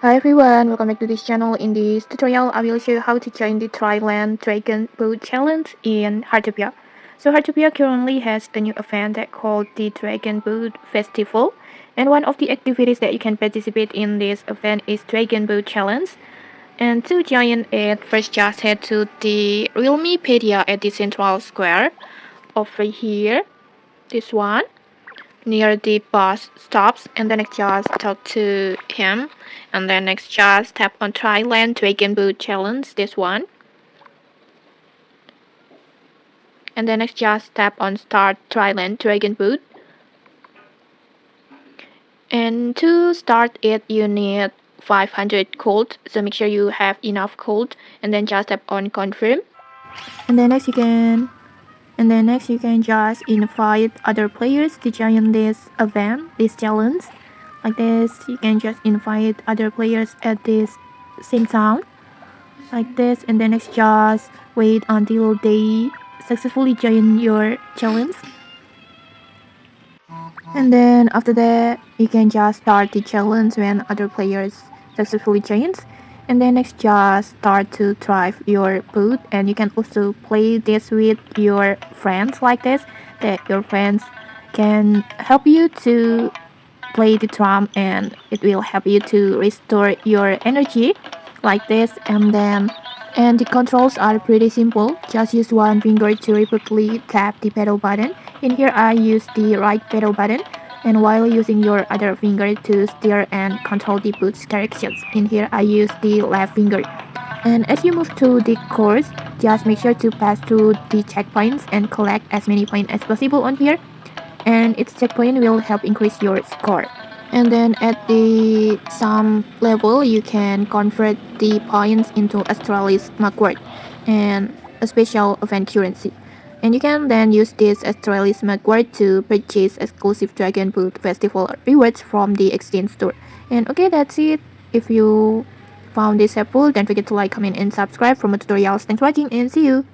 Hi everyone, welcome back to this channel. In this tutorial, I will show you how to join the Thailand Dragon Boat Challenge in Heartopia. So Heartopia currently has a new event that called the Dragon Boat Festival. And one of the activities that you can participate in this event is Dragon Boat Challenge. And to join it, first just head to the Realmepedia at the Central Square over here, this one near the bus stops, and then next just talk to him, and then next just tap on Thailand Dragon Boat Challenge, this one, and then next just tap on Start Thailand Dragon Boat. And to start it, you need 500 gold, so make sure you have enough gold, and then just tap on Confirm. And then next you can just invite other players to join this event, this challenge. Like this, you can just invite other players at this same time, like this, and then next just wait until they successfully join your challenge. And then after that, you can just start the challenge when other players successfully joins. And then next just start to drive your boat, and you can also play this with your friends like this, that your friends can help you to play the drum, and it will help you to restore your energy like this. And the controls are pretty simple. Just use one finger to repeatedly tap the pedal button. In here I use the right pedal button, and while using your other finger to steer and control the boot's directions, in here I use the left finger. And as you move through the course, just make sure to pass through the checkpoints and collect as many points as possible on here, and each checkpoint will help increase your score. And then at the some level, you can convert the points into Australis Markward and a special event currency. And you can then use this Australis Markward to purchase exclusive Dragon Boat Festival rewards from the exchange store. And okay, that's it. If you found this helpful, don't forget to like, comment, and subscribe for more tutorials. Thanks for watching, and see you!